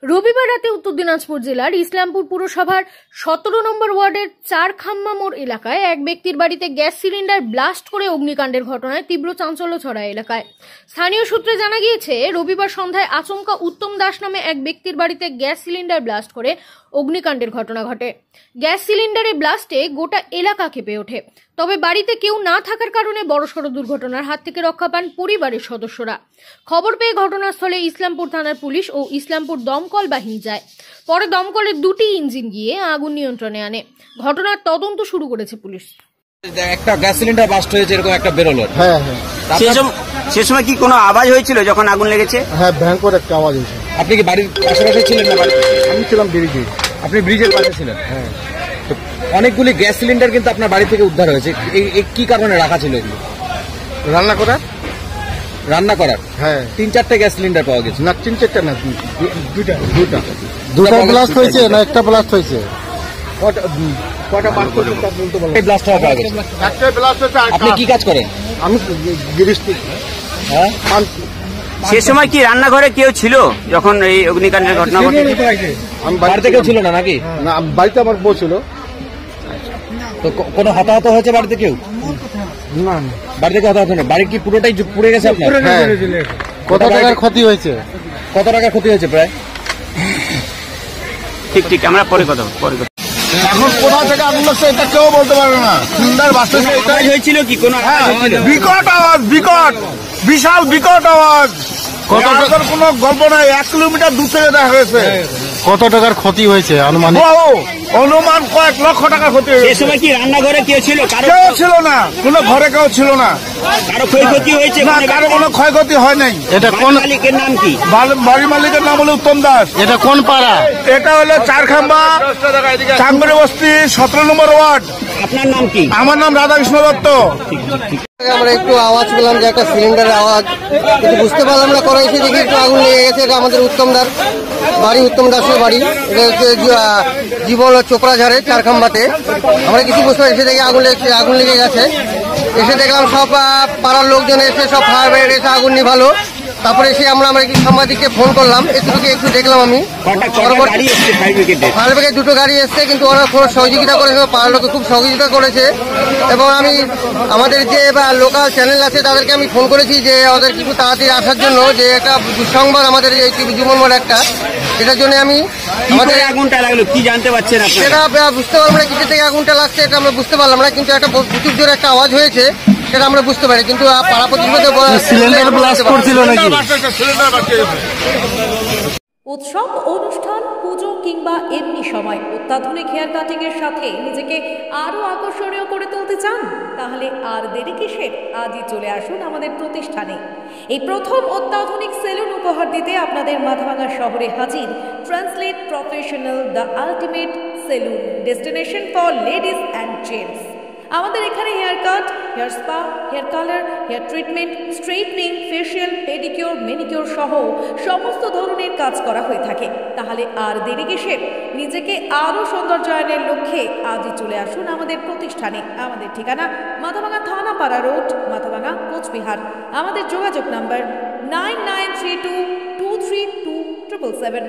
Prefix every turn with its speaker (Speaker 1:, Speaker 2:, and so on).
Speaker 1: রবিবার রাতে উত্তর দিনাজপুর জেলার ইসলামপুর পুরসভার 17 নম্বর ওয়ার্ডের চারখাম্মা মোড় এলাকায় এক ব্যক্তির বাড়িতে গ্যাস সিলিন্ডার ব্লাস্ট করে অগ্নিকাণ্ডের ঘটনায় তীব্র চাঞ্চল্য ছড়ায় এলাকায়। স্থানীয় সূত্রে জানা গিয়েছে, রবিবার সন্ধ্যায় আচমকা উত্তম দাস নামে এক ব্যক্তির বাড়িতে গ্যাস সিলিন্ডার ব্লাস্ট করে অগ্নিকাণ্ডের ঘটনা ঘটে। গ্যাস সিলিন্ডারের ব্লাস্টে গোটা এলাকা কেঁপে ওঠে। তবে বাড়িতে কেউ না থাকার কারণে বড়সড় দুর্ঘটনার হাত থেকে রক্ষা পান পরিবারের সদস্যরা। খবর পেয়ে ঘটনাস্থলে ইসলামপুর থানার পুলিশ ও ইসলামপুর দমকল বাহিনী যায়। পরে দমকলের দুটি ইঞ্জিন গিয়ে আগুন নিয়ন্ত্রণে আনে। ঘটনার তদন্ত শুরু করেছে পুলিশ।
Speaker 2: একটা গ্যাস সিলিন্ডার ব্লাস্ট হয়েছে, এরকম একটা বেরোলো।
Speaker 3: হ্যাঁ,
Speaker 4: সে সময় কি কোনো আওয়াজ হয়েছিল যখন আগুন লেগেছে?
Speaker 3: হ্যাঁ, ভয়ঙ্কর একটা আওয়াজ হয়েছে।
Speaker 2: আপনি কি বাড়ির আশেপাশে ছিলেন না?
Speaker 3: আমি ছিলাম ব্রিজে।
Speaker 2: আপনি ব্রিজের পাশে ছিলেন?
Speaker 3: হ্যাঁ।
Speaker 2: অনেকগুলি গ্যাস সিলিন্ডার কিন্তু আপনার বাড়ি থেকে উদ্ধার হয়েছে, এই কি কারণে রাখা ছিল এগুলো?
Speaker 3: রান্না করার? হ্যাঁ,
Speaker 2: 3-4টে গ্যাস সিলিন্ডার পাওয়া গেছে।
Speaker 3: না, 3-4টা না, দুটা ব্লাস্ট হয়েছে না একটা ব্লাস্ট হয়েছে?
Speaker 2: আপনি কি কাজ করেন?
Speaker 3: আমি গৃহস্থী।
Speaker 2: হ্যাঁ,
Speaker 4: সে সময় কি রান্নাঘরে কেউ ছিল যখন এই অগ্নিকাণ্ডের ঘটনা ঘটে?
Speaker 2: আমি বাড়িতে কেউ ছিল না নাকি?
Speaker 3: না, বাড়িতে আমার বউ ছিল।
Speaker 2: তো কোনো হতাহত হয়েছে বাড়িতে কেউ?
Speaker 3: না,
Speaker 2: বাড়িতে হতাহত নেই। বাড়ি কি পুরোটাই পুড়ে গেছে আপনার?
Speaker 3: হ্যাঁ। কত টাকার ক্ষতি হয়েছে?
Speaker 2: কত টাকার ক্ষতি হয়েছে প্রায়?
Speaker 4: ঠিক আমরা পরে কথা।
Speaker 3: এখন কোথা থেকে আগুন লাগছে এটা কেউ বলতে পারবে না। সুন্দর বাসে
Speaker 4: হয়েছিল কি কোনো?
Speaker 3: বিকট আওয়াজ, বিশাল বিকট আওয়াজ। কত টাকার কোনো গল্প নাই, 1 কিলোমিটার দূর থেকে দেখা গেছে। কত টাকার ক্ষতি হয়েছে অনুমান? কয়েক লক্ষ টাকার ক্ষতি হয়েছে।
Speaker 4: সে সময় কি রান্নাঘরে কেউ ছিল?
Speaker 3: কেউ ছিল না, কোনো ঘরে কেউ ছিল না।
Speaker 4: কারো ক্ষয়ক্ষতি হয়েছে?
Speaker 3: না, কারো কোনো ক্ষয়ক্ষতি হয় নাই।
Speaker 4: এটা কোন মালিকের নাম কি?
Speaker 3: বাড়ির মালিকের নাম হলো উত্তম দাস। এটা কোন পাড়া? এটা হলো চারখাম্বা, চাঙ্গুরি বস্তি, 17 নম্বর ওয়ার্ড।
Speaker 4: আপনার নাম কি?
Speaker 3: আমার নাম রাধাকৃষ্ণ দত্ত।
Speaker 5: আমরা একটু আওয়াজ পেলাম যে একটা সিলিন্ডারের আওয়াজ, কিন্তু বুঝতে পারলাম না। করে এসে দেখি একটু আগুন লেগে গেছে। এটা আমাদের উত্তম দাসের বাড়ি। এটা হচ্ছে জীবন চোপড়াঝাড়ে চারখাম্বাতে। আমরা কিছু বুঝতে পারি, এসে দেখি আগুন লেগে গেছে। এসে দেখলাম সব পাড়ার লোকজন এসে সব ফায়ার ব্রিগেড এসে আগুন নিভালো। তারপরে এসে আমরা একটু সাংবাদিককে ফোন করলাম, একটু দেখলাম আমি। ফায়ার ব্রিগেড 2টো গাড়ি এসছে, কিন্তু ওরা খুব সহযোগিতা করেছে, পাড়ার লোকে খুব সহযোগিতা করেছে। এবং আমি আমাদের যে লোকাল চ্যানেল আছে তাদেরকে আমি ফোন করেছি যে ওদের কিছু তাড়াতাড়ি আসার জন্য, যে একটা দুঃসংবাদ আমাদের এই জীবন মোড় একটা, এটার জন্য আমি
Speaker 4: আমাদের আগুনটা লাগলো কি জানতে পারছেন?
Speaker 5: সেটা বুঝতে পারলাম না, কিছু থেকে আগুনটা লাগছে এটা আমরা বুঝতে পারলাম না, কিন্তু একটা প্রচুর জোরে একটা আওয়াজ হয়েছে সেটা আমরা বুঝতে পারি। কিন্তু পাড়া প্রতিবেশীদের
Speaker 3: সিলিন্ডার ব্লাস্ট করছিল নাকি?
Speaker 6: উৎসব, অনুষ্ঠান, পুজো কিংবা এমনি সময় অত্যাধুনিক হেয়ার কাটিং এর সাথে নিজেকে আরো আকর্ষণীয় করে তুলতে চান? তাহলে আর দেরি কিসের? আজই চলে আসুন আমাদের প্রতিষ্ঠানে। এই প্রথম অত্যাধুনিক সেলুন উপহার দিতে আপনাদের মাথাভাঙা শহরে হাজির translate professional, the ultimate salon, destination for ladies and gents. আমাদের এখানে hair cut, hair spa, hair colour, hair treatment, straightening, facial, pedicure, manicure সহ সমস্ত ধরনের কাজ করা হয়ে থাকে। তাহলে আর দেরি কিসের? নিজেকে আরও সৌন্দর্যায়নের লক্ষ্যে আজই চলে আসুন আমাদের প্রতিষ্ঠানে। আমাদের ঠিকানা মাথাভাঙা থানাপাড়া রোড, মাথাভাঙা, কোচবিহার। আমাদের যোগাযোগ নাম্বার 9932232777।